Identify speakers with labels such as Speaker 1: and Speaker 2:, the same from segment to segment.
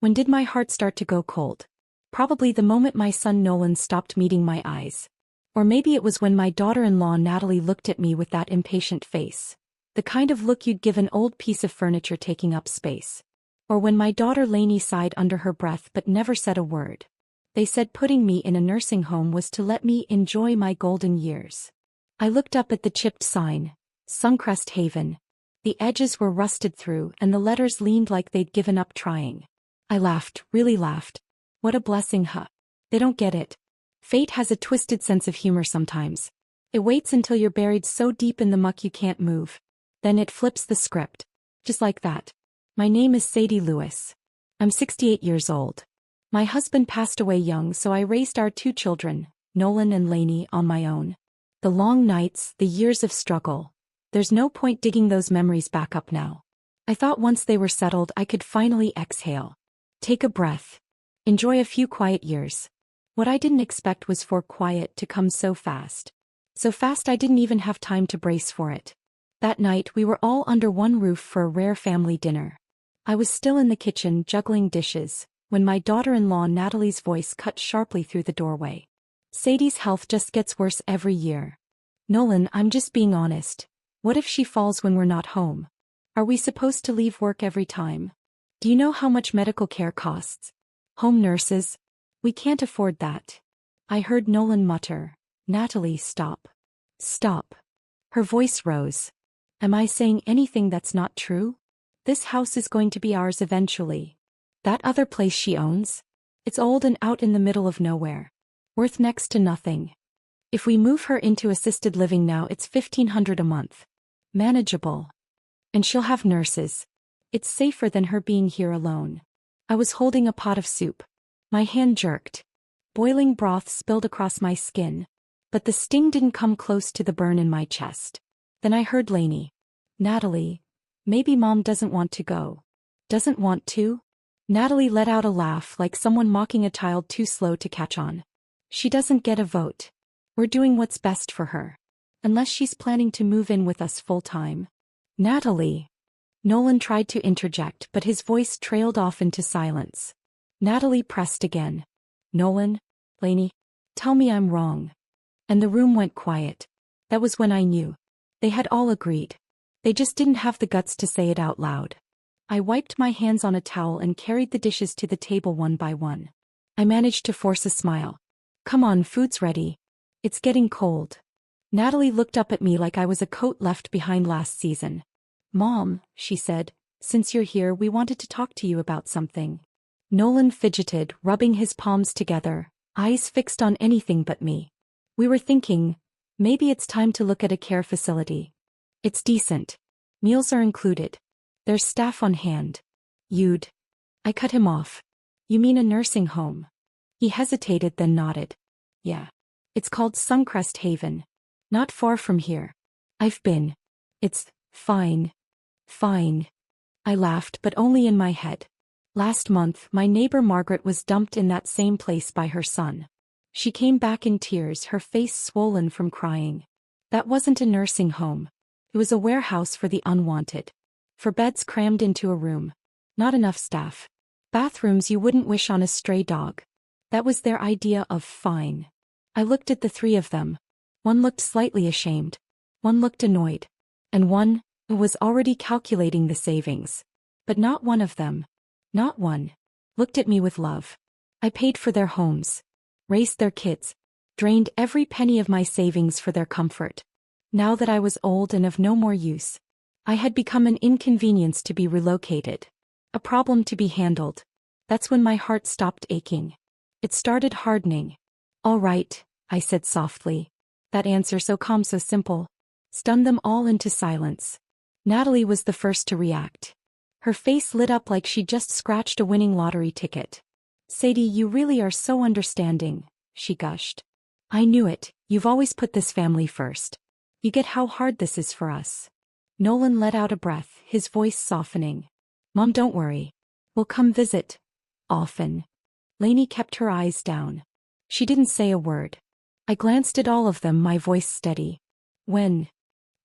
Speaker 1: When did my heart start to go cold? Probably the moment my son Nolan stopped meeting my eyes. Or maybe it was when my daughter-in-law Natalie looked at me with that impatient face. The kind of look you'd give an old piece of furniture taking up space. Or when my daughter Lainey sighed under her breath but never said a word. They said putting me in a nursing home was to let me enjoy my golden years. I looked up at the chipped sign, Suncrest Haven. The edges were rusted through and the letters leaned like they'd given up trying. I laughed, really laughed. What a blessing, huh? They don't get it. Fate has a twisted sense of humor sometimes. It waits until you're buried so deep in the muck you can't move. Then it flips the script. Just like that. My name is Sadie Lewis. I'm 68 years old. My husband passed away young, so I raised our 2 children, Nolan and Lainey, on my own. The long nights, the years of struggle. There's no point digging those memories back up now. I thought once they were settled I could finally exhale. Take a breath. Enjoy a few quiet years. What I didn't expect was for quiet to come so fast. So fast I didn't even have time to brace for it. That night we were all under one roof for a rare family dinner. I was still in the kitchen juggling dishes, when my daughter-in-law Natalie's voice cut sharply through the doorway. Sadie's health just gets worse every year. Nolan, I'm just being honest. What if she falls when we're not home? Are we supposed to leave work every time? Do you know how much medical care costs? Home nurses? We can't afford that. I heard Nolan mutter, Natalie, stop. Stop. Her voice rose. Am I saying anything that's not true? This house is going to be ours eventually. That other place she owns? It's old and out in the middle of nowhere. Worth next to nothing. If we move her into assisted living now it's $1,500 a month. Manageable. And she'll have nurses. It's safer than her being here alone. I was holding a pot of soup. My hand jerked. Boiling broth spilled across my skin. But the sting didn't come close to the burn in my chest. Then I heard Lainey. Natalie. Maybe Mom doesn't want to go. Doesn't want to? Natalie let out a laugh like someone mocking a child too slow to catch on. She doesn't get a vote. We're doing what's best for her. Unless she's planning to move in with us full-time. Natalie. Nolan tried to interject but his voice trailed off into silence. Natalie pressed again. Nolan, Lainey, tell me I'm wrong. And the room went quiet. That was when I knew. They had all agreed. They just didn't have the guts to say it out loud. I wiped my hands on a towel and carried the dishes to the table one by one. I managed to force a smile. Come on, food's ready. It's getting cold. Natalie looked up at me like I was a coat left behind last season. Mom, she said, since you're here we wanted to talk to you about something. Nolan fidgeted, rubbing his palms together, eyes fixed on anything but me. We were thinking, maybe it's time to look at a care facility. It's decent. Meals are included. There's staff on hand. I cut him off. You mean a nursing home? He hesitated then nodded. Yeah. It's called Suncrest Haven. Not far from here. I've been. It's fine. Fine. I laughed but only in my head. Last month my neighbor Margaret was dumped in that same place by her son. She came back in tears, her face swollen from crying. That wasn't a nursing home. It was a warehouse for the unwanted. For beds crammed into a room. Not enough staff. Bathrooms you wouldn't wish on a stray dog. That was their idea of fine. I looked at the 3 of them. One looked slightly ashamed. One looked annoyed. And one was already calculating the savings. But not one of them. Not one. Looked at me with love. I paid for their homes. Raised their kids. Drained every penny of my savings for their comfort. Now that I was old and of no more use. I had become an inconvenience to be relocated. A problem to be handled. That's when my heart stopped aching. It started hardening. All right, I said softly. That answer, so calm, so simple, stunned them all into silence. Natalie was the first to react. Her face lit up like she'd just scratched a winning lottery ticket. Sadie, you really are so understanding, she gushed. I knew it, you've always put this family first. You get how hard this is for us. Nolan let out a breath, his voice softening. Mom, don't worry. We'll come visit. Often. Lainey kept her eyes down. She didn't say a word. I glanced at all of them, my voice steady. When?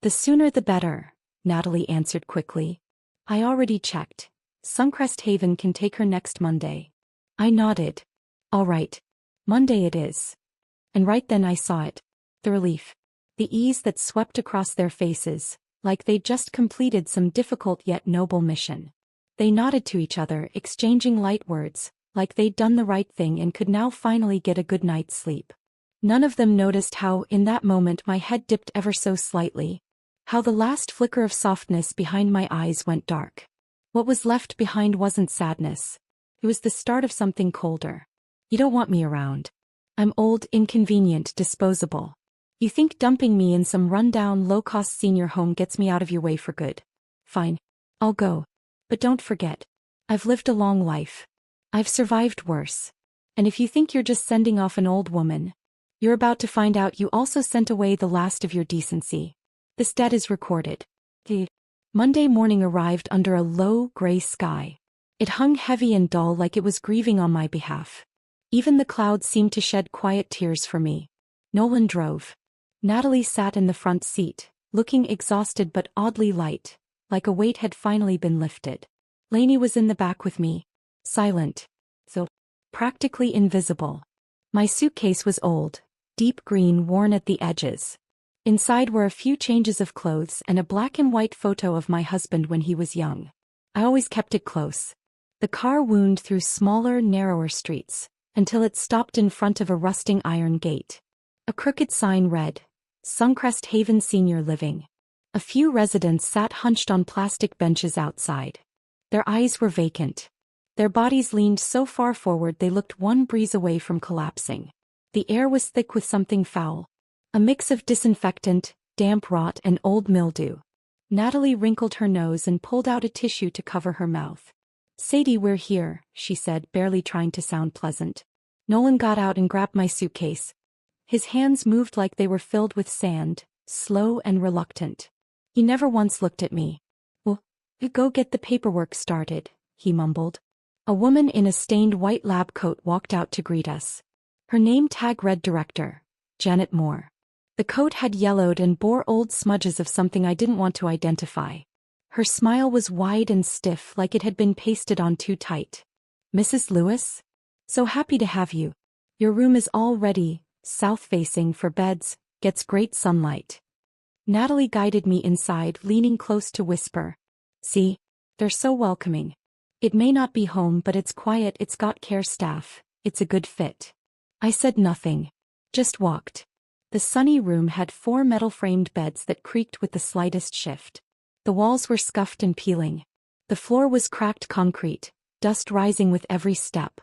Speaker 1: The sooner the better, Natalie answered quickly. I already checked. Suncrest Haven can take her next Monday. I nodded. All right. Monday it is. And right then I saw it. The relief. The ease that swept across their faces, like they'd just completed some difficult yet noble mission. They nodded to each other, exchanging light words, like they'd done the right thing and could now finally get a good night's sleep. None of them noticed how, in that moment, my head dipped ever so slightly. How the last flicker of softness behind my eyes went dark. What was left behind wasn't sadness. It was the start of something colder. You don't want me around. I'm old, inconvenient, disposable. You think dumping me in some rundown, low-cost senior home gets me out of your way for good? Fine. I'll go. But don't forget. I've lived a long life. I've survived worse. And if you think you're just sending off an old woman, you're about to find out you also sent away the last of your decency. This debt is recorded. The Monday morning arrived under a low, gray sky. It hung heavy and dull like it was grieving on my behalf. Even the clouds seemed to shed quiet tears for me. Nolan drove. Natalie sat in the front seat, looking exhausted but oddly light, like a weight had finally been lifted. Lainey was in the back with me, silent, though practically invisible. My suitcase was old, deep green, worn at the edges. Inside were a few changes of clothes and a black and white photo of my husband when he was young. I always kept it close. The car wound through smaller, narrower streets, until it stopped in front of a rusting iron gate. A crooked sign read, Suncrest Haven Senior Living. A few residents sat hunched on plastic benches outside. Their eyes were vacant. Their bodies leaned so far forward they looked one breeze away from collapsing. The air was thick with something foul. A mix of disinfectant, damp rot and old mildew. Natalie wrinkled her nose and pulled out a tissue to cover her mouth. Sadie, we're here, she said, barely trying to sound pleasant. Nolan got out and grabbed my suitcase. His hands moved like they were filled with sand, slow and reluctant. He never once looked at me. Well, go get the paperwork started, he mumbled. A woman in a stained white lab coat walked out to greet us. Her name tag read Director, Janet Moore. The coat had yellowed and bore old smudges of something I didn't want to identify. Her smile was wide and stiff like it had been pasted on too tight. Mrs. Lewis? So happy to have you. Your room is all ready, south-facing for beds, gets great sunlight. Natalie guided me inside, leaning close to whisper. See? They're so welcoming. It may not be home but it's quiet, it's got care staff, it's a good fit. I said nothing. Just walked. The sunny room had 4 metal-framed beds that creaked with the slightest shift. The walls were scuffed and peeling. The floor was cracked concrete, dust rising with every step.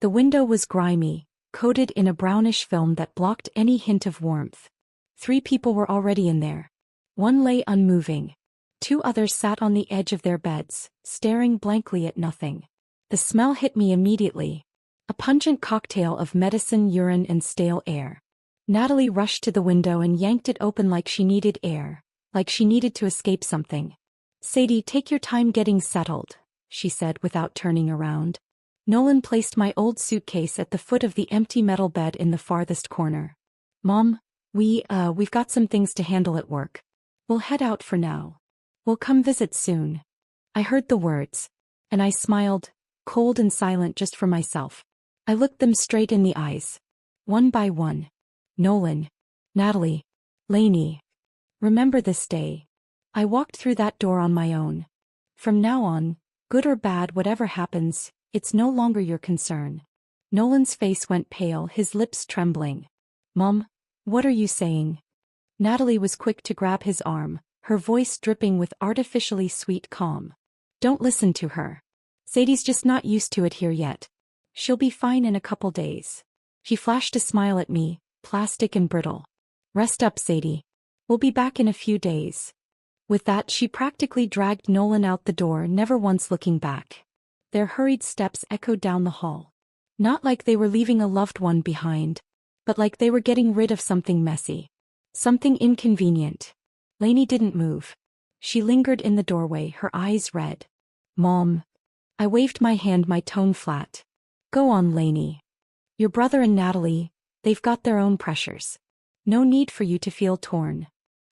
Speaker 1: The window was grimy, coated in a brownish film that blocked any hint of warmth. 3 people were already in there. 1 lay unmoving. 2 others sat on the edge of their beds, staring blankly at nothing. The smell hit me immediately. A pungent cocktail of medicine, urine, and stale air. Natalie rushed to the window and yanked it open like she needed air, like she needed to escape something. Sadie, take your time getting settled, she said without turning around. Nolan placed my old suitcase at the foot of the empty metal bed in the farthest corner. Mom, we've got some things to handle at work. We'll head out for now. We'll come visit soon. I heard the words, and I smiled, cold and silent just for myself. I looked them straight in the eyes. One by one. Nolan. Natalie. Lainey. Remember this day. I walked through that door on my own. From now on, good or bad, whatever happens, it's no longer your concern. Nolan's face went pale, his lips trembling. Mom, what are you saying? Natalie was quick to grab his arm, her voice dripping with artificially sweet calm. Don't listen to her. Sadie's just not used to it here yet. She'll be fine in a couple days. She flashed a smile at me, plastic and brittle. Rest up, Sadie. We'll be back in a few days. With that, she practically dragged Nolan out the door, never once looking back. Their hurried steps echoed down the hall. Not like they were leaving a loved one behind, but like they were getting rid of something messy. Something inconvenient. Lainey didn't move. She lingered in the doorway, her eyes red. Mom. I waved my hand, my tone flat. Go on, Lainey. Your brother and Natalie, they've got their own pressures. No need for you to feel torn.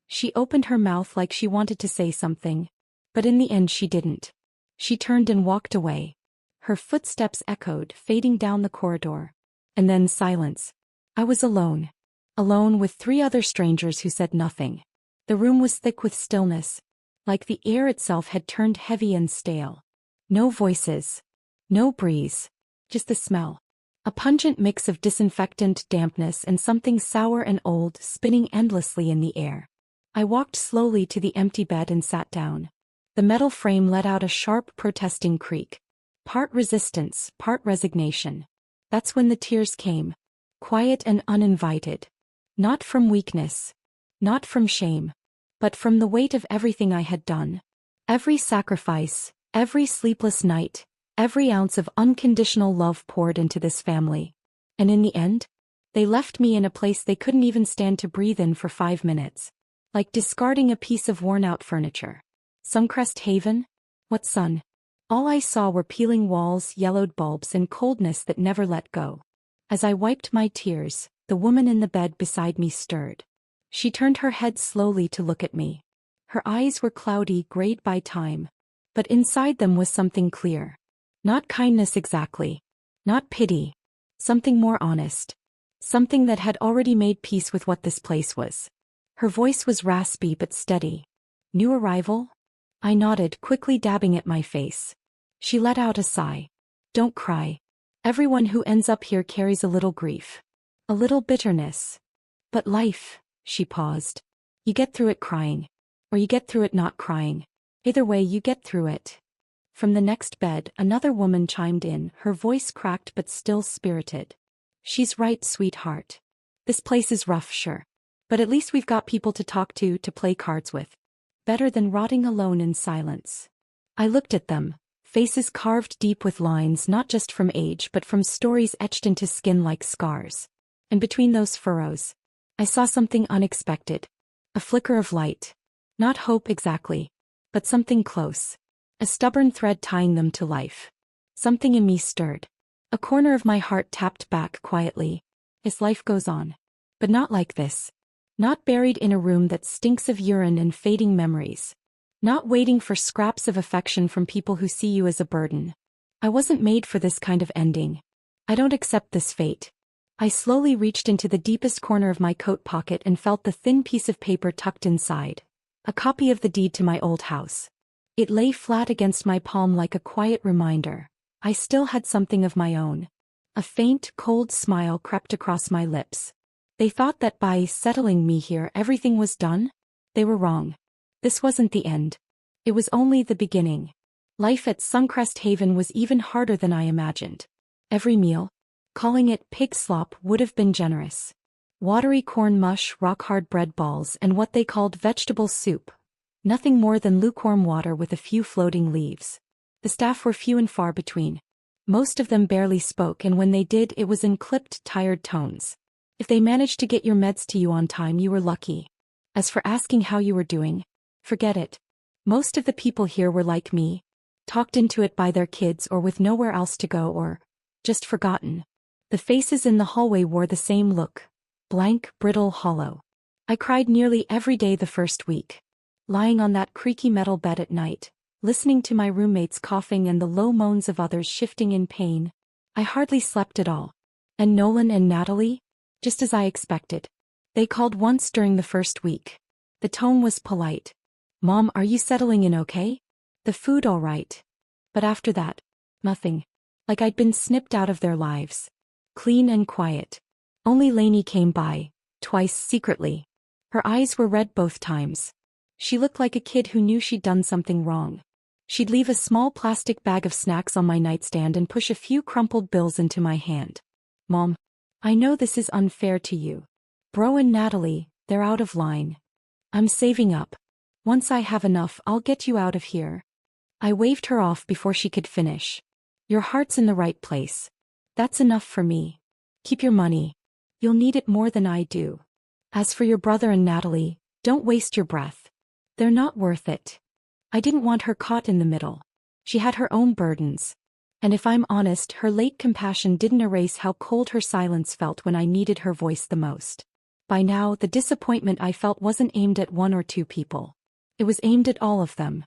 Speaker 1: She opened her mouth like she wanted to say something, but in the end she didn't. She turned and walked away. Her footsteps echoed, fading down the corridor. And then silence. I was alone. Alone with 3 other strangers who said nothing. The room was thick with stillness, like the air itself had turned heavy and stale. No voices. No breeze. Just the smell. A pungent mix of disinfectant, dampness, and something sour and old spinning endlessly in the air. I walked slowly to the empty bed and sat down. The metal frame let out a sharp, protesting creak. Part resistance, part resignation. That's when the tears came. Quiet and uninvited. Not from weakness. Not from shame. But from the weight of everything I had done. Every sacrifice, every sleepless night, every ounce of unconditional love poured into this family. And in the end, they left me in a place they couldn't even stand to breathe in for 5 minutes. Like discarding a piece of worn-out furniture. Suncrest Haven? What sun? All I saw were peeling walls, yellowed bulbs, and coldness that never let go. As I wiped my tears, the woman in the bed beside me stirred. She turned her head slowly to look at me. Her eyes were cloudy, grayed by time. But inside them was something clear. Not kindness exactly. Not pity. Something more honest. Something that had already made peace with what this place was. Her voice was raspy but steady. New arrival? I nodded, quickly dabbing at my face. She let out a sigh. Don't cry. Everyone who ends up here carries a little grief. A little bitterness. But life, she paused. You get through it crying. Or you get through it not crying. Either way, you get through it. From the next bed, another woman chimed in, her voice cracked but still spirited. She's right, sweetheart. This place is rough, sure. But at least we've got people to talk to play cards with. Better than rotting alone in silence. I looked at them, faces carved deep with lines not just from age but from stories etched into skin like scars. And between those furrows, I saw something unexpected. A flicker of light. Not hope exactly, but something close. A stubborn thread tying them to life. Something in me stirred. A corner of my heart tapped back quietly. As life goes on. But not like this. Not buried in a room that stinks of urine and fading memories. Not waiting for scraps of affection from people who see you as a burden. I wasn't made for this kind of ending. I don't accept this fate. I slowly reached into the deepest corner of my coat pocket and felt the thin piece of paper tucked inside. A copy of the deed to my old house. It lay flat against my palm like a quiet reminder. I still had something of my own. A faint, cold smile crept across my lips. They thought that by settling me here everything was done? They were wrong. This wasn't the end. It was only the beginning. Life at Suncrest Haven was even harder than I imagined. Every meal, calling it pig slop, would have been generous. Watery corn mush, rock-hard bread balls, and what they called vegetable soup. Nothing more than lukewarm water with a few floating leaves. The staff were few and far between. Most of them barely spoke, and when they did, it was in clipped, tired tones. If they managed to get your meds to you on time, you were lucky. As for asking how you were doing, forget it. Most of the people here were like me, talked into it by their kids or with nowhere else to go or just forgotten. The faces in the hallway wore the same look, blank, brittle, hollow. I cried nearly every day the first week. Lying on that creaky metal bed at night, listening to my roommates coughing and the low moans of others shifting in pain. I hardly slept at all. And Nolan and Natalie? Just as I expected. They called once during the first week. The tone was polite. Mom, are you settling in okay? The food all right? But after that, nothing. Like I'd been snipped out of their lives. Clean and quiet. Only Lainey came by, twice secretly. Her eyes were red both times. She looked like a kid who knew she'd done something wrong. She'd leave a small plastic bag of snacks on my nightstand and push a few crumpled bills into my hand. Mom, I know this is unfair to you. Bro and Natalie, they're out of line. I'm saving up. Once I have enough, I'll get you out of here. I waved her off before she could finish. Your heart's in the right place. That's enough for me. Keep your money. You'll need it more than I do. As for your brother and Natalie, don't waste your breath. They're not worth it. I didn't want her caught in the middle. She had her own burdens. And if I'm honest, her late compassion didn't erase how cold her silence felt when I needed her voice the most. By now, the disappointment I felt wasn't aimed at one or two people. It was aimed at all of them.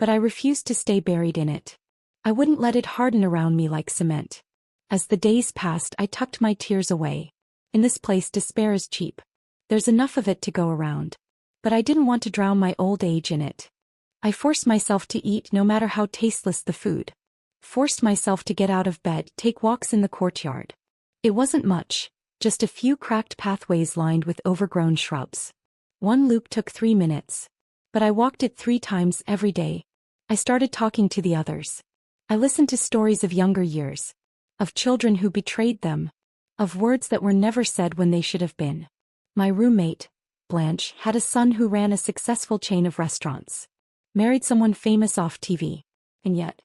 Speaker 1: but I refused to stay buried in it. I wouldn't let it harden around me like cement. As the days passed, I tucked my tears away. In this place, despair is cheap. There's enough of it to go around. But I didn't want to drown my old age in it. I forced myself to eat no matter how tasteless the food. Forced myself to get out of bed, take walks in the courtyard. It wasn't much, just a few cracked pathways lined with overgrown shrubs. One loop took 3 minutes. But I walked it 3 times every day. I started talking to the others. I listened to stories of younger years. Of children who betrayed them. Of words that were never said when they should have been. My roommate, Blanche, had a son who ran a successful chain of restaurants. Married someone famous off TV. And yet,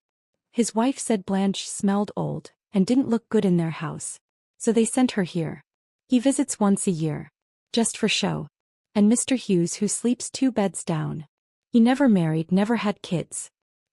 Speaker 1: his wife said Blanche smelled old and didn't look good in their house. So they sent her here. He visits once a year. Just for show. And Mr. Hughes, who sleeps 2 beds down. He never married, never had kids.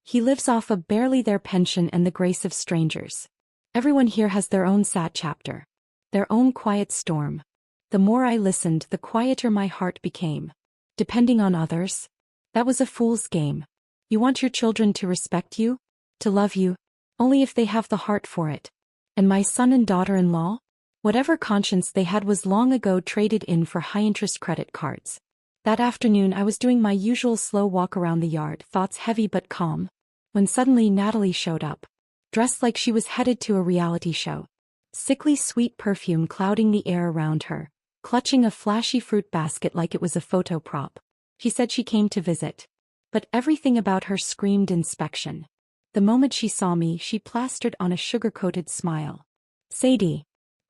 Speaker 1: He lives off of barely their pension and the grace of strangers. Everyone here has their own sad chapter. Their own quiet storm. The more I listened, the quieter my heart became. Depending on others? That was a fool's game. You want your children to respect you? To love you? Only if they have the heart for it. And my son and daughter-in-law? Whatever conscience they had was long ago traded in for high-interest credit cards. That afternoon I was doing my usual slow walk around the yard, thoughts heavy but calm, when suddenly Natalie showed up. Dressed like she was headed to a reality show. Sickly sweet perfume clouding the air around her, clutching a flashy fruit basket like it was a photo prop. She said she came to visit. But everything about her screamed inspection. The moment she saw me, she plastered on a sugar-coated smile. "Sadie,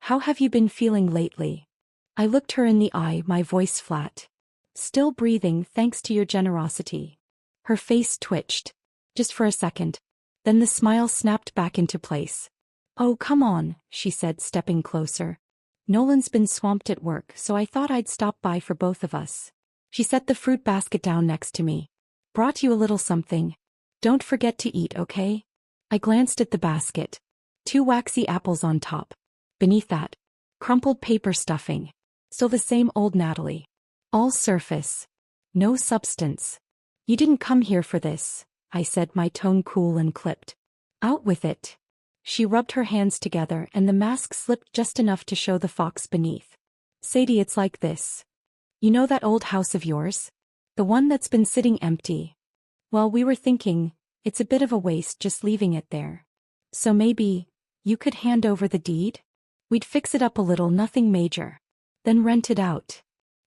Speaker 1: how have you been feeling lately?" I looked her in the eye, my voice flat. "Still breathing, thanks to your generosity." Her face twitched. Just for a second. Then the smile snapped back into place. "Oh, come on," she said, stepping closer. "Nolan's been swamped at work, so I thought I'd stop by for both of us." She set the fruit basket down next to me. "Brought you a little something. Don't forget to eat, okay?" I glanced at the basket. 2 waxy apples on top. Beneath that, crumpled paper stuffing. Still the same old Natalie. All surface. No substance. "You didn't come here for this," I said, my tone cool and clipped. "Out with it." She rubbed her hands together and the mask slipped just enough to show the fox beneath. "Sadie, it's like this. You know that old house of yours? The one that's been sitting empty? Well, we were thinking, it's a bit of a waste just leaving it there. So maybe, you could hand over the deed? We'd fix it up a little, nothing major. Then rent it out.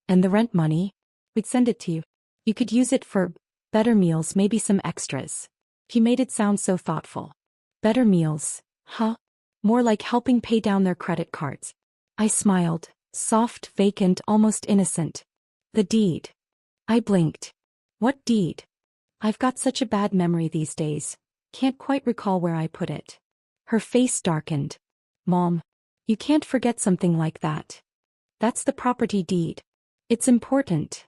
Speaker 1: And the rent money? We'd send it to you. You could use it for better meals, maybe some extras." He made it sound so thoughtful. Better meals, huh? More like helping pay down their credit cards. I smiled, soft, vacant, almost innocent. "The deed." I blinked. "What deed?" I've got such a bad memory these days. Can't quite recall where I put it. Her face darkened. "Mom, you can't forget something like that. That's the property deed. It's important."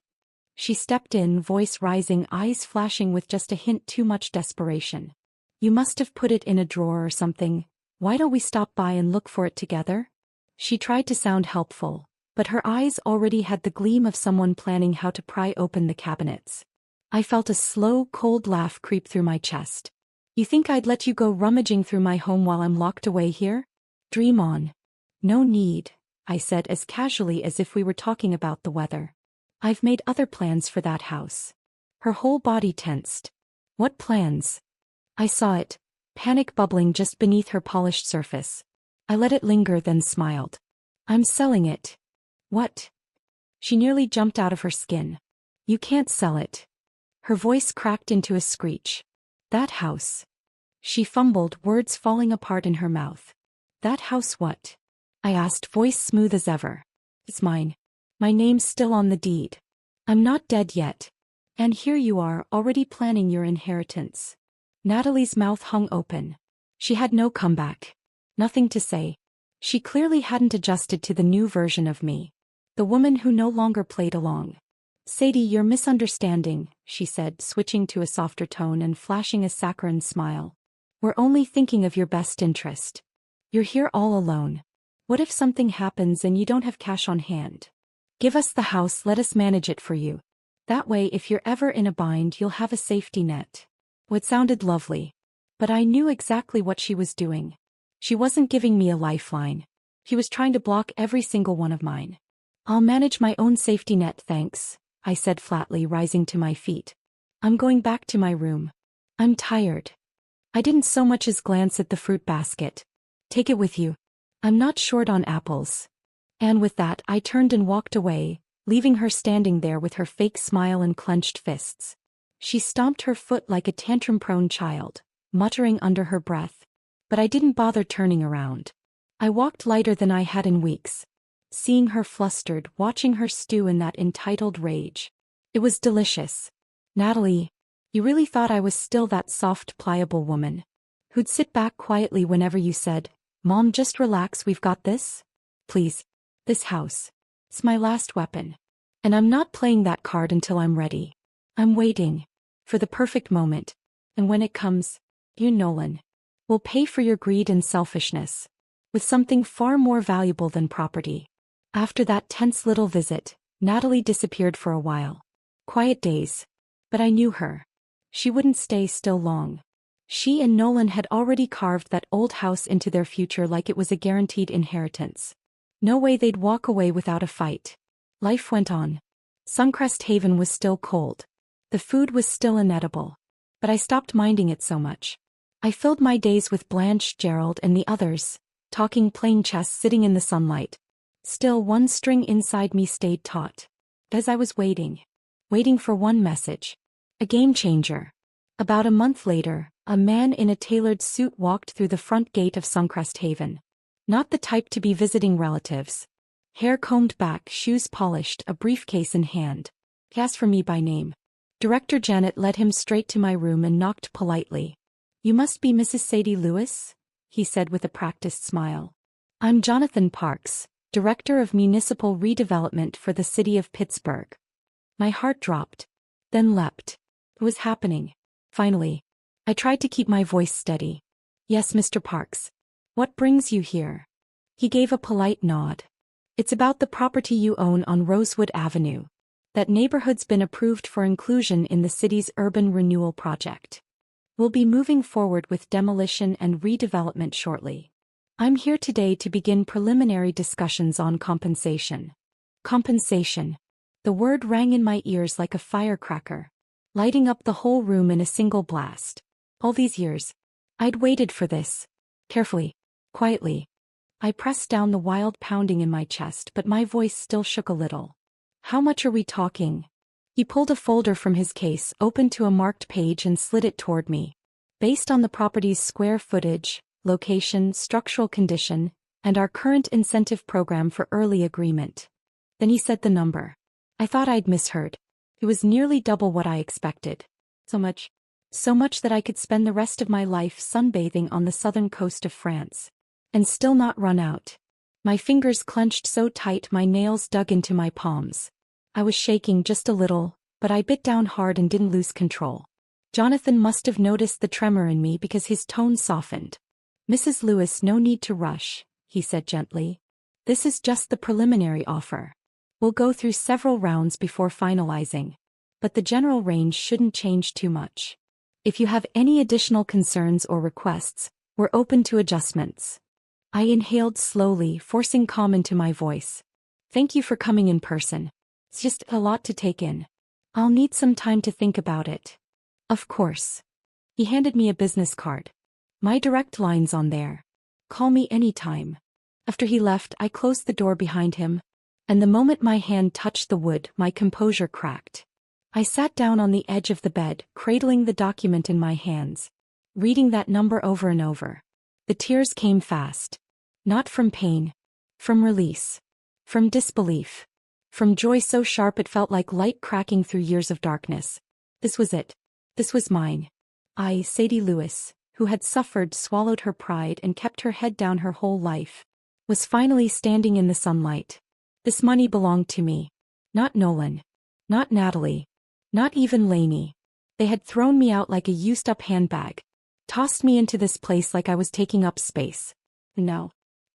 Speaker 1: She stepped in, voice rising, eyes flashing with just a hint too much desperation. "You must have put it in a drawer or something. Why don't we stop by and look for it together?" She tried to sound helpful, but her eyes already had the gleam of someone planning how to pry open the cabinets. I felt a slow, cold laugh creep through my chest. "You think I'd let you go rummaging through my home while I'm locked away here? Dream on." "No need," I said as casually as if we were talking about the weather. "I've made other plans for that house." Her whole body tensed. "What plans?" I saw it, panic bubbling just beneath her polished surface. I let it linger, then smiled. "I'm selling it." "What?" She nearly jumped out of her skin. "You can't sell it." Her voice cracked into a screech. "That house." She fumbled, words falling apart in her mouth. "That house what?" I asked, voice smooth as ever. "It's mine. My name's still on the deed. I'm not dead yet. And here you are, already planning your inheritance." Natalie's mouth hung open. She had no comeback. Nothing to say. She clearly hadn't adjusted to the new version of me. The woman who no longer played along. "Sadie, you're misunderstanding," she said, switching to a softer tone and flashing a saccharine smile. "We're only thinking of your best interest. You're here all alone. What if something happens and you don't have cash on hand? Give us the house, let us manage it for you. That way, if you're ever in a bind, you'll have a safety net." It sounded lovely. But I knew exactly what she was doing. She wasn't giving me a lifeline. She was trying to block every single one of mine. I'll manage my own safety net, thanks, I said flatly, rising to my feet. I'm going back to my room. I'm tired. I didn't so much as glance at the fruit basket. Take it with you. I'm not short on apples. And with that, I turned and walked away, leaving her standing there with her fake smile and clenched fists. She stomped her foot like a tantrum-prone child, muttering under her breath. But I didn't bother turning around. I walked lighter than I had in weeks. Seeing her flustered, watching her stew in that entitled rage. It was delicious. Natalie, you really thought I was still that soft, pliable woman who'd sit back quietly whenever you said, "Mom, just relax, we've got this"? Please. This house. It's my last weapon. And I'm not playing that card until I'm ready. I'm waiting. For the perfect moment. And when it comes, you, Nolan, will pay for your greed and selfishness. With something far more valuable than property. After that tense little visit, Natalie disappeared for a while. Quiet days. But I knew her. She wouldn't stay still long. She and Nolan had already carved that old house into their future like it was a guaranteed inheritance. No way they'd walk away without a fight. Life went on. Suncrest Haven was still cold. The food was still inedible. But I stopped minding it so much. I filled my days with Blanche, Gerald, and the others, talking plain chess sitting in the sunlight. Still, one string inside me stayed taut. As I was waiting for one message. A game changer. About a month later, a man in a tailored suit walked through the front gate of Suncrest Haven. Not the type to be visiting relatives. Hair combed back, shoes polished, a briefcase in hand. He asked for me by name. Director Janet led him straight to my room and knocked politely. "You must be Mrs. Sadie Lewis?" he said with a practiced smile. "I'm Jonathan Parks, Director of Municipal Redevelopment for the City of Pittsburgh." My heart dropped. Then leapt. It was happening. Finally. I tried to keep my voice steady. "Yes, Mr. Parks. What brings you here?" He gave a polite nod. "It's about the property you own on Rosewood Avenue. That neighborhood's been approved for inclusion in the city's urban renewal project. We'll be moving forward with demolition and redevelopment shortly. I'm here today to begin preliminary discussions on compensation." Compensation. The word rang in my ears like a firecracker, lighting up the whole room in a single blast. All these years, I'd waited for this. Carefully, quietly. I pressed down the wild pounding in my chest, but my voice still shook a little. "How much are we talking?" He pulled a folder from his case, opened to a marked page and slid it toward me. "Based on the property's square footage, location, structural condition, and our current incentive program for early agreement." Then he said the number. I thought I'd misheard. It was nearly double what I expected. So much that I could spend the rest of my life sunbathing on the southern coast of France. And still not run out. My fingers clenched so tight my nails dug into my palms. I was shaking just a little, but I bit down hard and didn't lose control. Jonathan must have noticed the tremor in me because his tone softened. "Mrs. Lewis, no need to rush," he said gently. "This is just the preliminary offer. We'll go through several rounds before finalizing. But the general range shouldn't change too much. If you have any additional concerns or requests, we're open to adjustments." I inhaled slowly, forcing calm into my voice. "Thank you for coming in person. It's just a lot to take in. I'll need some time to think about it." "Of course." He handed me a business card. "My direct line's on there. Call me anytime." After he left, I closed the door behind him, and the moment my hand touched the wood, my composure cracked. I sat down on the edge of the bed, cradling the document in my hands, reading that number over and over. The tears came fast. Not from pain. From release. From disbelief. From joy so sharp it felt like light cracking through years of darkness. This was it. This was mine. I, Sadie Lewis, who had suffered, swallowed her pride, and kept her head down her whole life, was finally standing in the sunlight. This money belonged to me. Not Nolan. Not Natalie. Not even Lainey. They had thrown me out like a used-up handbag. Tossed me into this place like I was taking up space.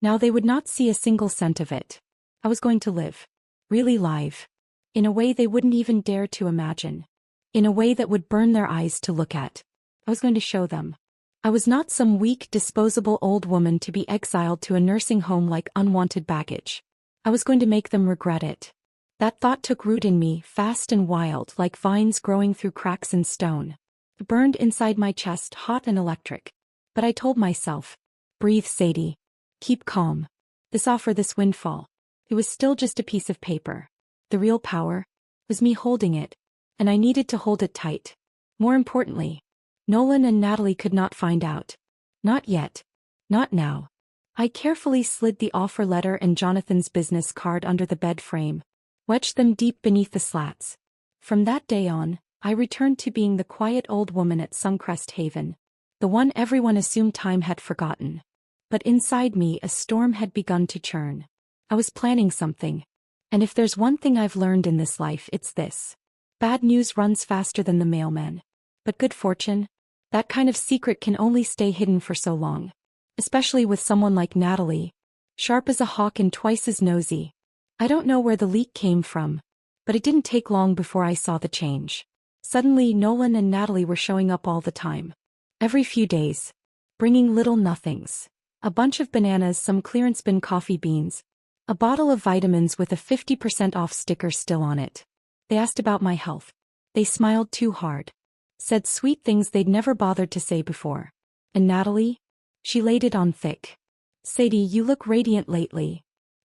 Speaker 1: Now they would not see a single cent of it. I was going to live. Really live. In a way they wouldn't even dare to imagine. In a way that would burn their eyes to look at. I was going to show them. I was not some weak, disposable old woman to be exiled to a nursing home like unwanted baggage. I was going to make them regret it. That thought took root in me, fast and wild, like vines growing through cracks in stone. It burned inside my chest, hot and electric. But I told myself, breathe, Sadie. Keep calm. This offer, this windfall. It was still just a piece of paper. The real power was me holding it, and I needed to hold it tight. More importantly, Nolan and Natalie could not find out. Not yet. Not now. I carefully slid the offer letter and Jonathan's business card under the bed frame, wedged them deep beneath the slats. From that day on, I returned to being the quiet old woman at Suncrest Haven, the one everyone assumed time had forgotten. But inside me a storm had begun to churn. I was planning something. And if there's one thing I've learned in this life, it's this. Bad news runs faster than the mailman. But good fortune? That kind of secret can only stay hidden for so long. Especially with someone like Natalie. Sharp as a hawk and twice as nosy. I don't know where the leak came from, but it didn't take long before I saw the change. Suddenly Nolan and Natalie were showing up all the time. Every few days. Bringing little nothings. A bunch of bananas, some clearance bin coffee beans. A bottle of vitamins with a 50% off sticker still on it. They asked about my health. They smiled too hard. Said sweet things they'd never bothered to say before. And Natalie? She laid it on thick. Sadie, you look radiant lately.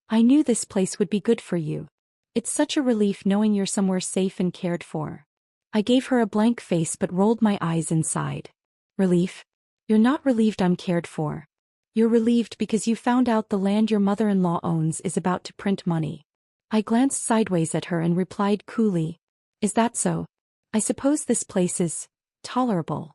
Speaker 1: I knew this place would be good for you. It's such a relief knowing you're somewhere safe and cared for. I gave her a blank face but rolled my eyes inside. Relief? You're not relieved I'm cared for. You're relieved because you found out the land your mother-in-law owns is about to print money. I glanced sideways at her and replied coolly. Is that so? I suppose this place is tolerable.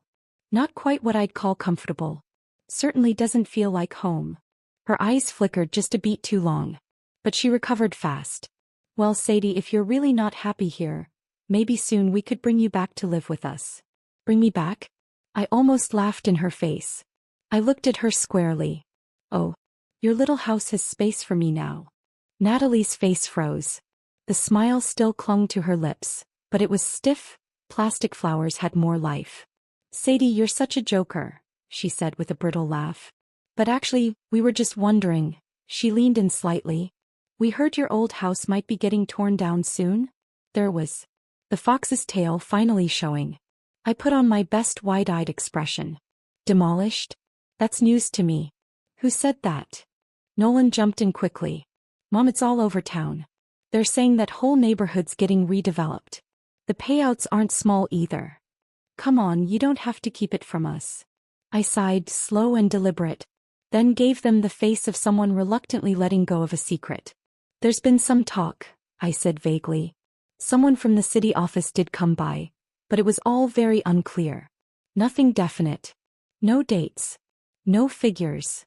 Speaker 1: Not quite what I'd call comfortable. Certainly doesn't feel like home. Her eyes flickered just a beat too long. But she recovered fast. Well, Sadie, if you're really not happy here, maybe soon we could bring you back to live with us. Bring me back? I almost laughed in her face. I looked at her squarely. Oh, your little house has space for me now. Natalie's face froze. The smile still clung to her lips, but it was stiff. Plastic flowers had more life. Sadie, you're such a joker, she said with a brittle laugh. But actually, we were just wondering. She leaned in slightly. We heard your old house might be getting torn down soon. There was the fox's tail finally showing. I put on my best wide-eyed expression. Demolished? That's news to me. Who said that? Nolan jumped in quickly. Mom, it's all over town. They're saying that whole neighborhood's getting redeveloped. The payouts aren't small either. Come on, you don't have to keep it from us. I sighed, slow and deliberate, then gave them the face of someone reluctantly letting go of a secret. There's been some talk, I said vaguely. Someone from the city office did come by, but it was all very unclear. Nothing definite. No dates. No figures.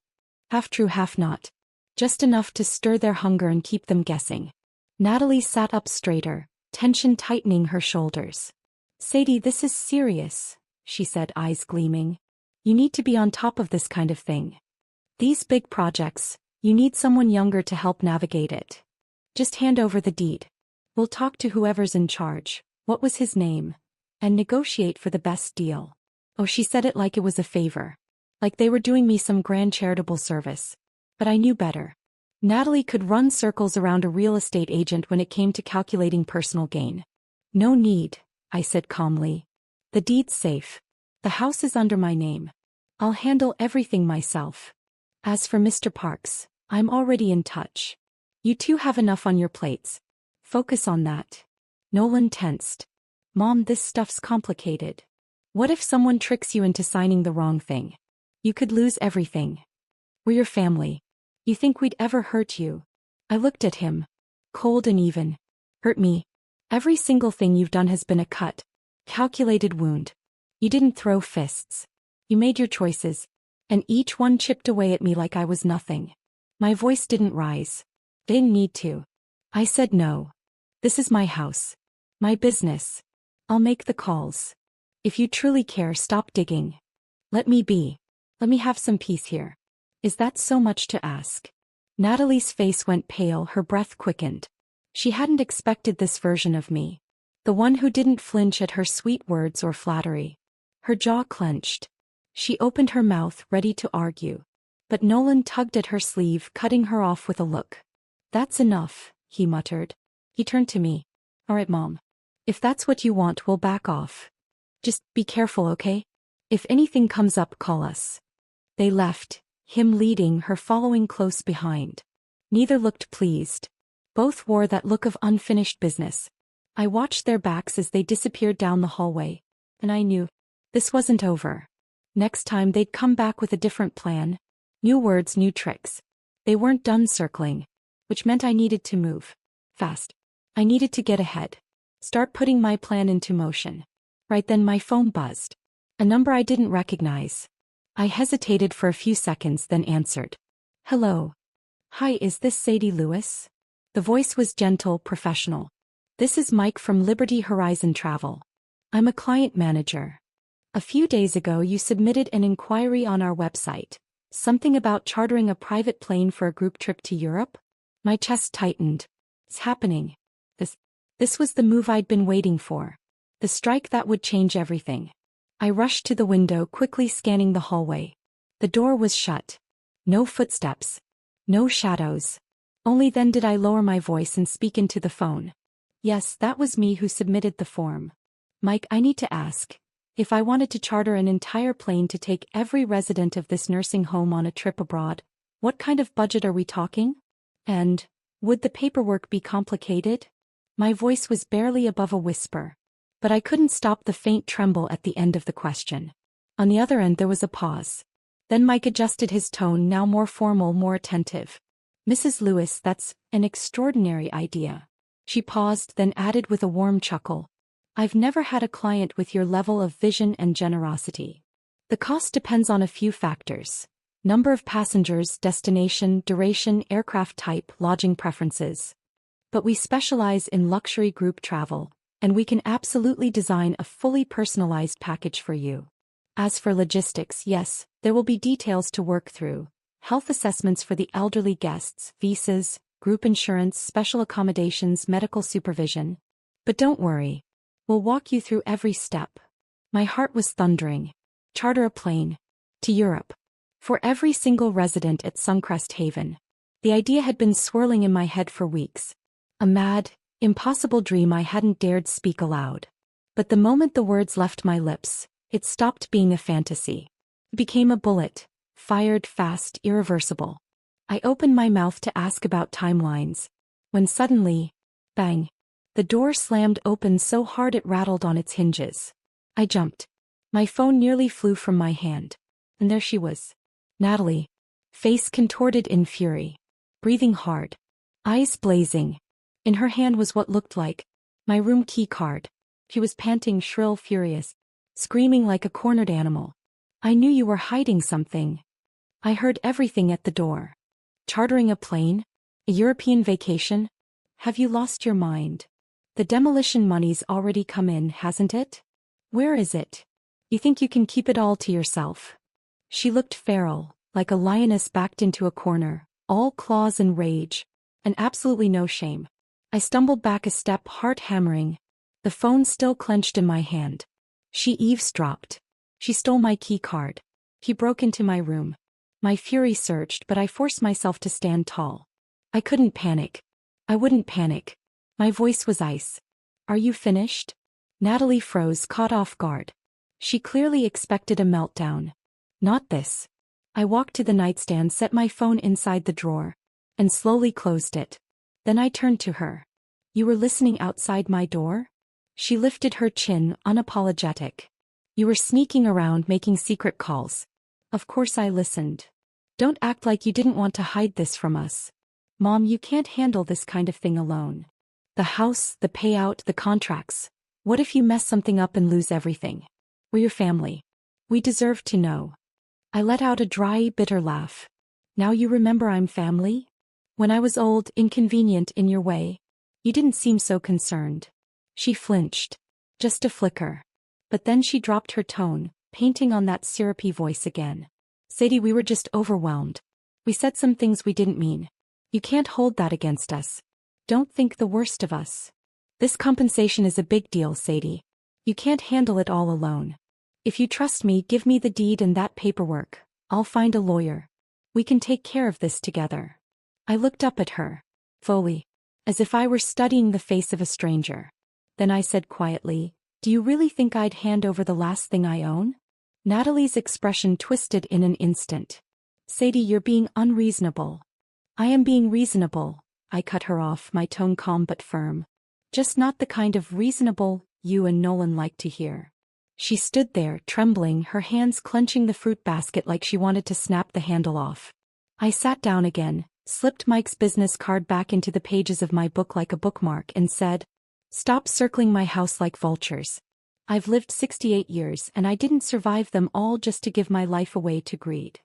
Speaker 1: Half true, half not. Just enough to stir their hunger and keep them guessing. Natalie sat up straighter, tension tightening her shoulders. Sadie, this is serious, she said, eyes gleaming. You need to be on top of this kind of thing. These big projects, you need someone younger to help navigate it. Just hand over the deed. We'll talk to whoever's in charge, what was his name, and negotiate for the best deal. Oh, she said it like it was a favor. Like they were doing me some grand charitable service. But I knew better. Natalie could run circles around a real estate agent when it came to calculating personal gain. No need, I said calmly. The deed's safe. The house is under my name. I'll handle everything myself. As for Mr. Parks, I'm already in touch. You two have enough on your plates. Focus on that. Nolan tensed. Mom, this stuff's complicated. What if someone tricks you into signing the wrong thing? You could lose everything. We're your family. You think we'd ever hurt you? I looked at him. Cold and even. Hurt me. Every single thing you've done has been a cut. Calculated wound. You didn't throw fists. You made your choices. And each one chipped away at me like I was nothing. My voice didn't rise. Didn't need to. I said no. This is my house. My business. I'll make the calls. If you truly care, stop digging. Let me be. Let me have some peace here. Is that so much to ask? Natalie's face went pale, her breath quickened. She hadn't expected this version of me. The one who didn't flinch at her sweet words or flattery. Her jaw clenched. She opened her mouth, ready to argue. But Nolan tugged at her sleeve, cutting her off with a look. "That's enough," he muttered. He turned to me. "All right, Mom. If that's what you want, we'll back off. Just be careful, okay? If anything comes up, call us." They left, him leading, her following close behind. Neither looked pleased. Both wore that look of unfinished business. I watched their backs as they disappeared down the hallway, and I knew this wasn't over. Next time they'd come back with a different plan. New words, new tricks. They weren't done circling, which meant I needed to move. Fast. I needed to get ahead. Start putting my plan into motion. Right then my phone buzzed. A number I didn't recognize. I hesitated for a few seconds, then answered. "Hello. Hi, is this Sadie Lewis?" The voice was gentle, professional. "This is Mike from Liberty Horizon Travel. I'm a client manager. A few days ago you submitted an inquiry on our website. Something about chartering a private plane for a group trip to Europe?" My chest tightened. It's happening. This was the move I'd been waiting for. The strike that would change everything. I rushed to the window, quickly scanning the hallway. The door was shut. No footsteps. No shadows. Only then did I lower my voice and speak into the phone. "Yes, that was me who submitted the form. Mike, I need to ask. If I wanted to charter an entire plane to take every resident of this nursing home on a trip abroad, what kind of budget are we talking? And would the paperwork be complicated?" My voice was barely above a whisper. But I couldn't stop the faint tremble at the end of the question. On the other end there was a pause. Then Mike adjusted his tone, now more formal, more attentive. "Mrs. Lewis, that's an extraordinary idea." She paused, then added with a warm chuckle. "I've never had a client with your level of vision and generosity. The cost depends on a few factors. Number of passengers, destination, duration, aircraft type, lodging preferences. But we specialize in luxury group travel, and we can absolutely design a fully personalized package for you. As for logistics, yes, there will be details to work through. Health assessments for the elderly guests, visas, group insurance, special accommodations, medical supervision. But don't worry. We'll walk you through every step." My heart was thundering. Charter a plane. To Europe. For every single resident at Suncrest Haven. The idea had been swirling in my head for weeks. A mad, impossible dream I hadn't dared speak aloud. But the moment the words left my lips, it stopped being a fantasy. It became a bullet, fired fast, irreversible. I opened my mouth to ask about timelines, when suddenly, bang, the door slammed open so hard it rattled on its hinges. I jumped. My phone nearly flew from my hand. And there she was. Natalie. Face contorted in fury. Breathing hard. Eyes blazing. In her hand was what looked like my room key card. She was panting, shrill, furious, screaming like a cornered animal. "I knew you were hiding something." I heard everything at the door. Chartering a plane? A European vacation? Have you lost your mind? The demolition money's already come in, hasn't it? Where is it? You think you can keep it all to yourself? She looked feral, like a lioness backed into a corner, all claws and rage, and absolutely no shame. I stumbled back a step, heart hammering. The phone still clenched in my hand. She eavesdropped. She stole my key card. He broke into my room. My fury surged, but I forced myself to stand tall. I couldn't panic. I wouldn't panic. My voice was ice. "Are you finished?" Natalie froze, caught off guard. She clearly expected a meltdown. Not this. I walked to the nightstand, set my phone inside the drawer, and slowly closed it. Then I turned to her. "You were listening outside my door?" She lifted her chin, unapologetic. "You were sneaking around, making secret calls." "Of course I listened. Don't act like you didn't want to hide this from us. Mom, you can't handle this kind of thing alone. The house, the payout, the contracts. What if you mess something up and lose everything? We're your family. We deserve to know." I let out a dry, bitter laugh. "Now you remember I'm family? When I was old, inconvenient in your way, you didn't seem so concerned." She flinched. Just a flicker. But then she dropped her tone, painting on that syrupy voice again. "Sadie, we were just overwhelmed. We said some things we didn't mean. You can't hold that against us. Don't think the worst of us. This compensation is a big deal, Sadie. You can't handle it all alone. If you trust me, give me the deed and that paperwork. I'll find a lawyer. We can take care of this together. I looked up at her, fully, as if I were studying the face of a stranger. Then I said quietly, "Do you really think I'd hand over the last thing I own?" Natalie's expression twisted in an instant. "Sadie, you're being unreasonable." "I am being reasonable," I cut her off, my tone calm but firm. "Just not the kind of reasonable you and Nolan like to hear." She stood there, trembling, her hands clenching the fruit basket like she wanted to snap the handle off. I sat down again, slipped Mike's business card back into the pages of my book like a bookmark and said, "Stop circling my house like vultures. I've lived 68 years and I didn't survive them all just to give my life away to greed."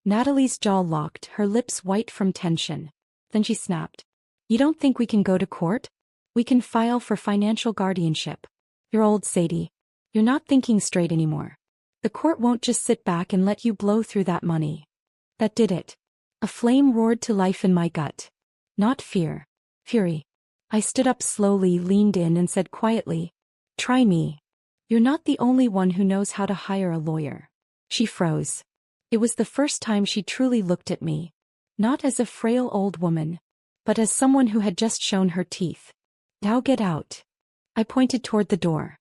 Speaker 1: Natalie's jaw locked, her lips white from tension. Then she snapped, "You don't think we can go to court? We can file for financial guardianship. You're old, Sadie. You're not thinking straight anymore. The court won't just sit back and let you blow through that money." That did it. A flame roared to life in my gut. Not fear. Fury. I stood up slowly, leaned in and said quietly, "Try me. You're not the only one who knows how to hire a lawyer." She froze. It was the first time she truly looked at me. Not as a frail old woman, but as someone who had just shown her teeth. "Now get out." I pointed toward the door.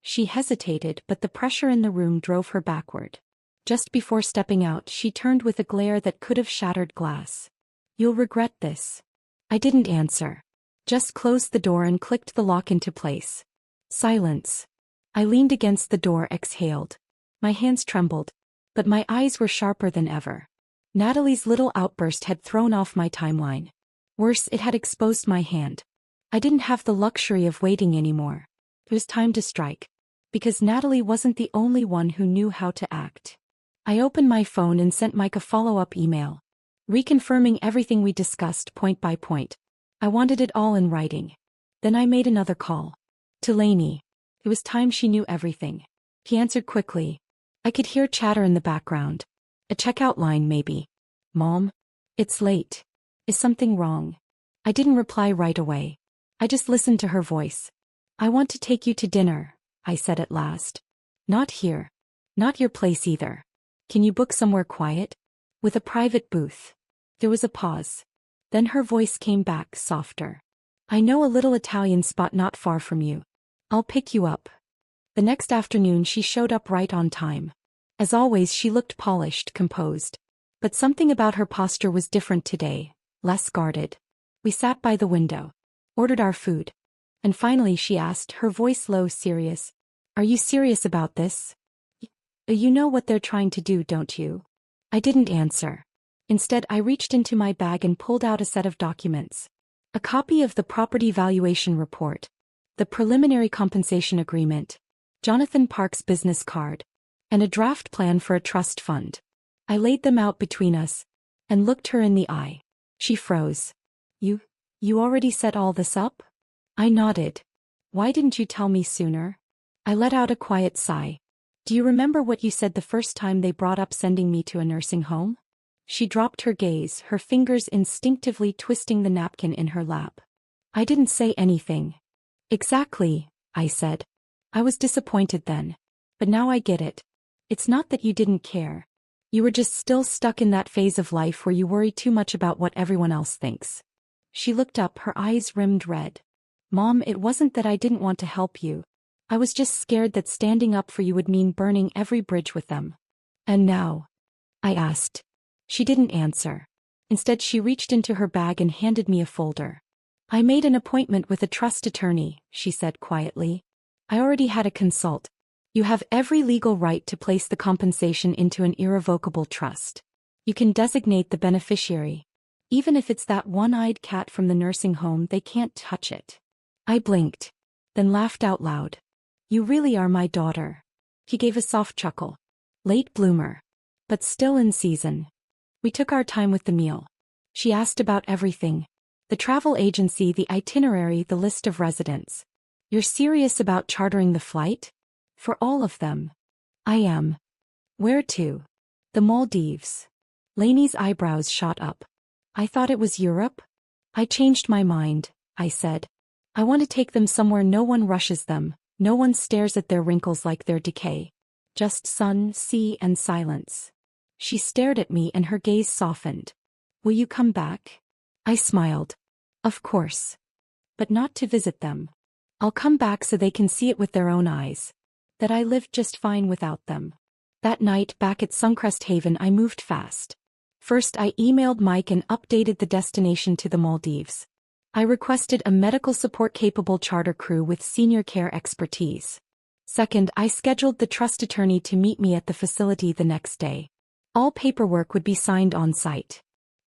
Speaker 1: She hesitated, but the pressure in the room drove her backward. Just before stepping out, she turned with a glare that could have shattered glass. "You'll regret this." I didn't answer. Just closed the door and clicked the lock into place. Silence. I leaned against the door, exhaled. My hands trembled, but my eyes were sharper than ever. Natalie's little outburst had thrown off my timeline. Worse, it had exposed my hand. I didn't have the luxury of waiting anymore. It was time to strike. Because Natalie wasn't the only one who knew how to act. I opened my phone and sent Mike a follow-up email, reconfirming everything we discussed point by point. I wanted it all in writing. Then I made another call. To Lainey. It was time she knew everything. He answered quickly. I could hear chatter in the background. A checkout line, maybe. "Mom? It's late. Is something wrong?" I didn't reply right away. I just listened to her voice. "I want to take you to dinner," I said at last. "Not here. Not your place either. Can you book somewhere quiet? With a private booth?" There was a pause. Then her voice came back, softer. "I know a little Italian spot not far from you. I'll pick you up." The next afternoon she showed up right on time. As always, she looked polished, composed. But something about her posture was different today, less guarded. We sat by the window, ordered our food. And finally she asked, her voice low, serious, "Are you serious about this? You know what they're trying to do, don't you?" I didn't answer. Instead, I reached into my bag and pulled out a set of documents. A copy of the property valuation report, the preliminary compensation agreement, Jonathan Park's business card, and a draft plan for a trust fund. I laid them out between us and looked her in the eye. She froze. You already set all this up?" I nodded. "Why didn't you tell me sooner?" I let out a quiet sigh. "Do you remember what you said the first time they brought up sending me to a nursing home?" She dropped her gaze, her fingers instinctively twisting the napkin in her lap. I didn't say anything. "Exactly," I said. "I was disappointed then. But now I get it. It's not that you didn't care. You were just still stuck in that phase of life where you worry too much about what everyone else thinks." She looked up, her eyes rimmed red. "Mom, it wasn't that I didn't want to help you. I was just scared that standing up for you would mean burning every bridge with them." "And now?" I asked. She didn't answer. Instead, she reached into her bag and handed me a folder. "I made an appointment with a trust attorney," she said quietly. "I already had a consult. You have every legal right to place the compensation into an irrevocable trust. You can designate the beneficiary. Even if it's that one-eyed cat from the nursing home, they can't touch it." I blinked, then laughed out loud. "You really are my daughter." He gave a soft chuckle. "Late bloomer. But still in season." We took our time with the meal. She asked about everything. The travel agency, the itinerary, the list of residents. "You're serious about chartering the flight?" "For all of them." "I am." "Where to?" "The Maldives." Lainey's eyebrows shot up. "I thought it was Europe?" "I changed my mind," I said. "I want to take them somewhere no one rushes them, no one stares at their wrinkles like their decay." Just sun, sea, and silence. She stared at me and her gaze softened. Will you come back? I smiled. Of course. But not to visit them. I'll come back so they can see it with their own eyes. That I lived just fine without them. That night back at Suncrest Haven I moved fast. First I emailed Mike and updated the destination to the Maldives. I requested a medical support-capable charter crew with senior care expertise. Second, I scheduled the trust attorney to meet me at the facility the next day. All paperwork would be signed on site.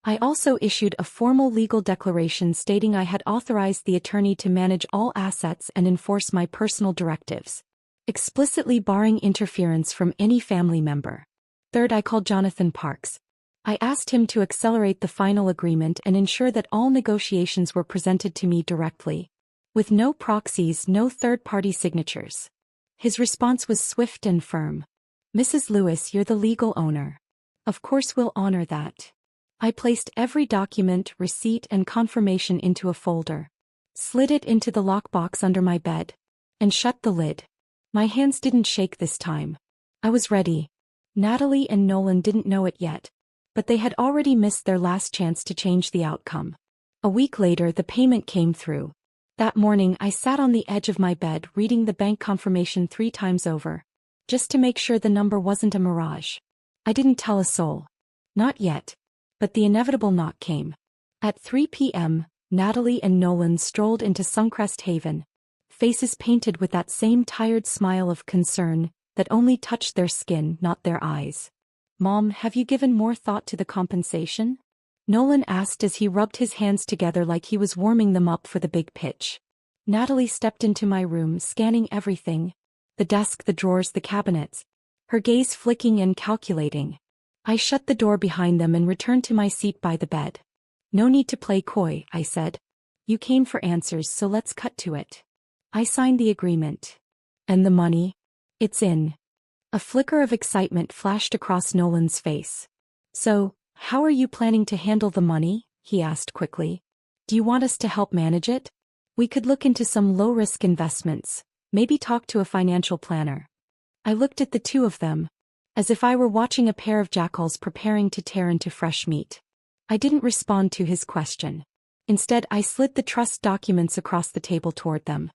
Speaker 1: I also issued a formal legal declaration stating I had authorized the attorney to manage all assets and enforce my personal directives, explicitly barring interference from any family member. Third, I called Jonathan Parks. I asked him to accelerate the final agreement and ensure that all negotiations were presented to me directly, with no proxies, no third-party signatures. His response was swift and firm. Mrs. Lewis, you're the legal owner. Of course we'll honor that. I placed every document, receipt, and confirmation into a folder, slid it into the lockbox under my bed, and shut the lid. My hands didn't shake this time. I was ready. Natalie and Nolan didn't know it yet, but they had already missed their last chance to change the outcome. A week later, the payment came through. That morning, I sat on the edge of my bed reading the bank confirmation 3 times over, just to make sure the number wasn't a mirage. I didn't tell a soul. Not yet. But the inevitable knock came. At 3 p.m., Natalie and Nolan strolled into Suncrest Haven, faces painted with that same tired smile of concern that only touched their skin, not their eyes. Mom, have you given more thought to the compensation? Nolan asked as he rubbed his hands together like he was warming them up for the big pitch. Natalie stepped into my room, scanning everything, the desk, the drawers, the cabinets, her gaze flicking and calculating. I shut the door behind them and returned to my seat by the bed. No need to play coy, I said. You came for answers, so let's cut to it. I signed the agreement. And the money? It's in. A flicker of excitement flashed across Nolan's face. So, how are you planning to handle the money? He asked quickly. Do you want us to help manage it? We could look into some low-risk investments, maybe talk to a financial planner. I looked at the two of them, as if I were watching a pair of jackals preparing to tear into fresh meat. I didn't respond to his question. Instead, I slid the trust documents across the table toward them.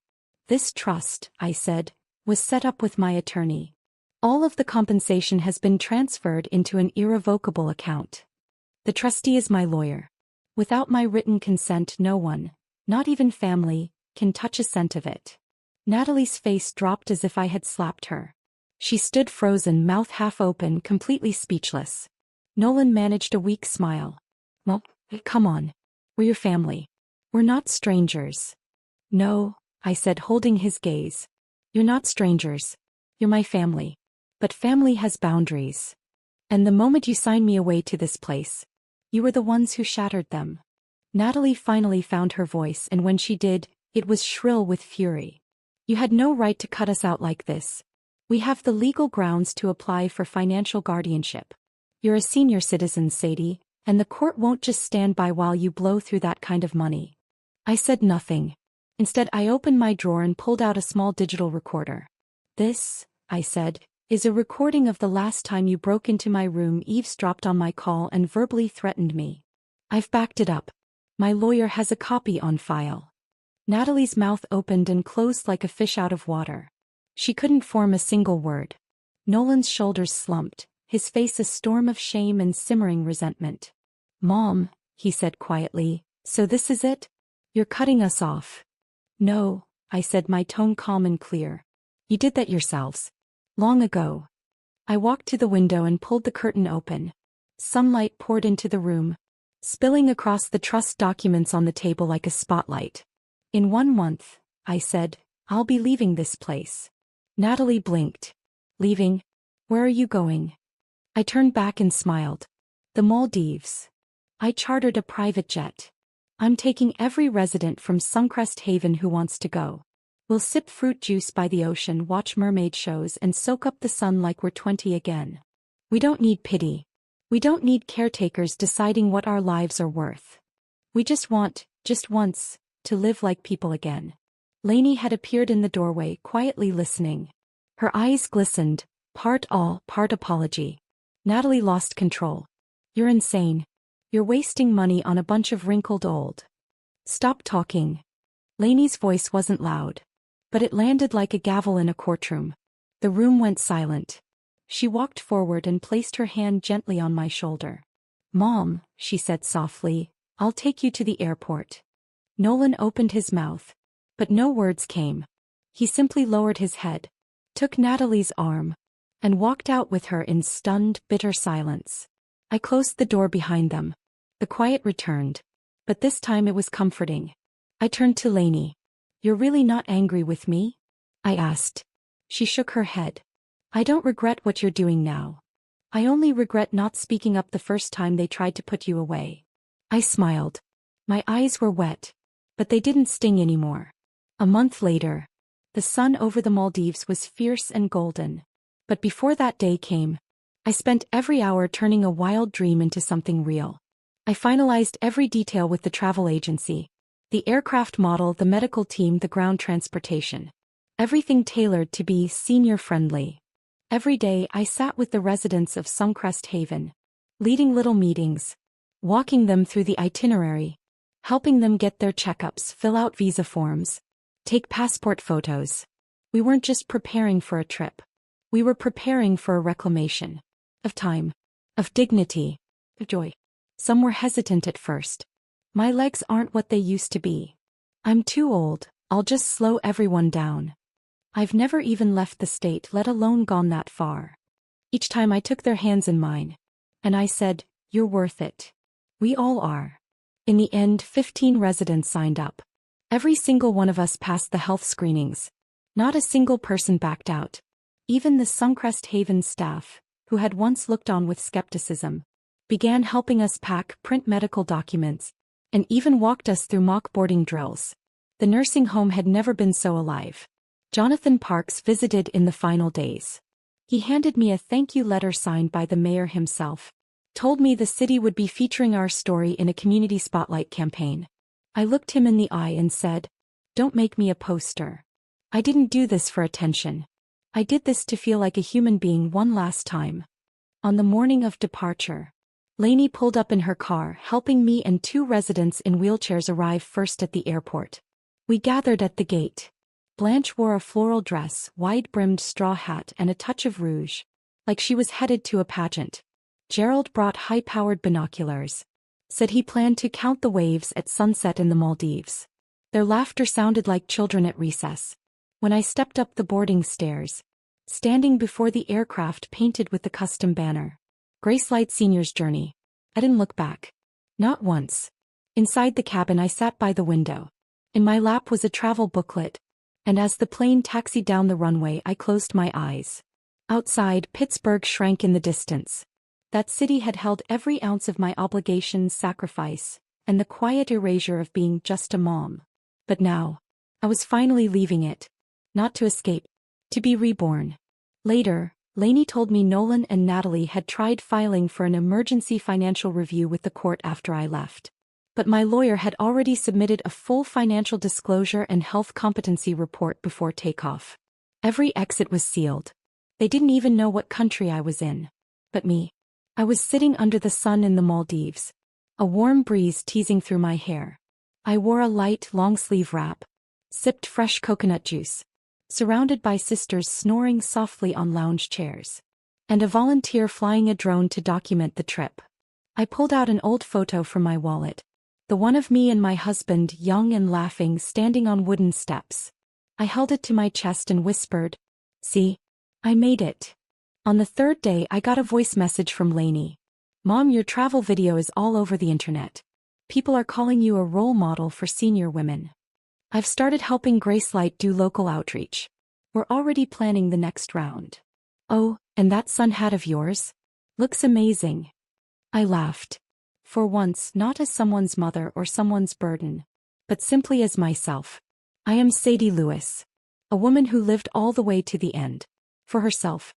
Speaker 1: This trust, I said, was set up with my attorney. All of the compensation has been transferred into an irrevocable account. The trustee is my lawyer. Without my written consent, no one, not even family, can touch a cent of it. Natalie's face dropped as if I had slapped her. She stood frozen, mouth half open, completely speechless. Nolan managed a weak smile. Well, come on. We're your family. We're not strangers. No, I said, holding his gaze. You're not strangers. You're my family. But family has boundaries. And the moment you signed me away to this place, you were the ones who shattered them. Natalie finally found her voice, and when she did, it was shrill with fury. You had no right to cut us out like this. We have the legal grounds to apply for financial guardianship. You're a senior citizen, Sadie, and the court won't just stand by while you blow through that kind of money. I said nothing. Instead, I opened my drawer and pulled out a small digital recorder. This, I said, is a recording of the last time you broke into my room, eavesdropped on my call, and verbally threatened me. I've backed it up. My lawyer has a copy on file. Natalie's mouth opened and closed like a fish out of water. She couldn't form a single word. Nolan's shoulders slumped, his face a storm of shame and simmering resentment. Mom, he said quietly, so this is it? You're cutting us off. No, I said, my tone calm and clear. You did that yourselves. Long ago. I walked to the window and pulled the curtain open. Sunlight poured into the room, spilling across the trust documents on the table like a spotlight. In 1 month, I said, I'll be leaving this place. Natalie blinked. Leaving? Where are you going? I turned back and smiled. The Maldives. I chartered a private jet. I'm taking every resident from Suncrest Haven who wants to go. We'll sip fruit juice by the ocean, watch mermaid shows, and soak up the sun like we're 20 again. We don't need pity. We don't need caretakers deciding what our lives are worth. We just want, just once, to live like people again. Lainey had appeared in the doorway, quietly listening. Her eyes glistened, Part awe, part apology. Natalie lost control. You're insane. You're wasting money on a bunch of wrinkled old. Stop talking. Lainey's voice wasn't loud, but it landed like a gavel in a courtroom. The room went silent. She walked forward and placed her hand gently on my shoulder. Mom, she said softly, I'll take you to the airport. Nolan opened his mouth, but no words came. He simply lowered his head, took Natalie's arm, and walked out with her in stunned, bitter silence. I closed the door behind them. The quiet returned, but this time it was comforting. I turned to Lainey. You're really not angry with me? I asked. She shook her head. I don't regret what you're doing now. I only regret not speaking up the first time they tried to put you away. I smiled. My eyes were wet, but they didn't sting anymore. A month later, the sun over the Maldives was fierce and golden. But before that day came, I spent every hour turning a wild dream into something real. I finalized every detail with the travel agency. The aircraft model, the medical team, the ground transportation. Everything tailored to be senior-friendly. Every day I sat with the residents of Suncrest Haven, leading little meetings, walking them through the itinerary, helping them get their checkups, fill out visa forms, take passport photos. We weren't just preparing for a trip. We were preparing for a reclamation. Of time. Of dignity. Of joy. Some were hesitant at first. My legs aren't what they used to be. I'm too old, I'll just slow everyone down. I've never even left the state, let alone gone that far. Each time I took their hands in mine. And I said, you're worth it. We all are. In the end, 15 residents signed up. Every single one of us passed the health screenings. Not a single person backed out. Even the Suncrest Haven staff, who had once looked on with skepticism, began helping us pack, print medical documents, and even walked us through mock boarding drills. The nursing home had never been so alive. Jonathan Parks visited in the final days. He handed me a thank you letter signed by the mayor himself. Told me the city would be featuring our story in a community spotlight campaign. I looked him in the eye and said, don't make me a poster. I didn't do this for attention. I did this to feel like a human being one last time. On the morning of departure, Lainey pulled up in her car, helping me and 2 residents in wheelchairs arrive first at the airport. We gathered at the gate. Blanche wore a floral dress, wide-brimmed straw hat and a touch of rouge, like she was headed to a pageant. Gerald brought high-powered binoculars. Said he planned to count the waves at sunset in the Maldives. Their laughter sounded like children at recess. When I stepped up the boarding stairs, standing before the aircraft painted with the custom banner, Gracelight Senior's Journey, I didn't look back. Not once. Inside the cabin I sat by the window. In my lap was a travel booklet, and as the plane taxied down the runway I closed my eyes. Outside, Pittsburgh shrank in the distance. That city had held every ounce of my obligations, sacrifice, and the quiet erasure of being just a mom. But now, I was finally leaving it. Not to escape, to be reborn. Later, Lainey told me Nolan and Natalie had tried filing for an emergency financial review with the court after I left. But my lawyer had already submitted a full financial disclosure and health competency report before takeoff. Every exit was sealed. They didn't even know what country I was in. But me. I was sitting under the sun in the Maldives, a warm breeze teasing through my hair. I wore a light, long-sleeve wrap, sipped fresh coconut juice, surrounded by sisters snoring softly on lounge chairs, and a volunteer flying a drone to document the trip. I pulled out an old photo from my wallet, the one of me and my husband, young and laughing, standing on wooden steps. I held it to my chest and whispered, "See? I made it." On the 3rd day I got a voice message from Lainey. "Mom, your travel video is all over the internet. People are calling you a role model for senior women. I've started helping Gracelight do local outreach. We're already planning the next round. Oh, and that sun hat of yours? Looks amazing." I laughed. For once, not as someone's mother or someone's burden, but simply as myself. I am Sadie Lewis, a woman who lived all the way to the end. For herself.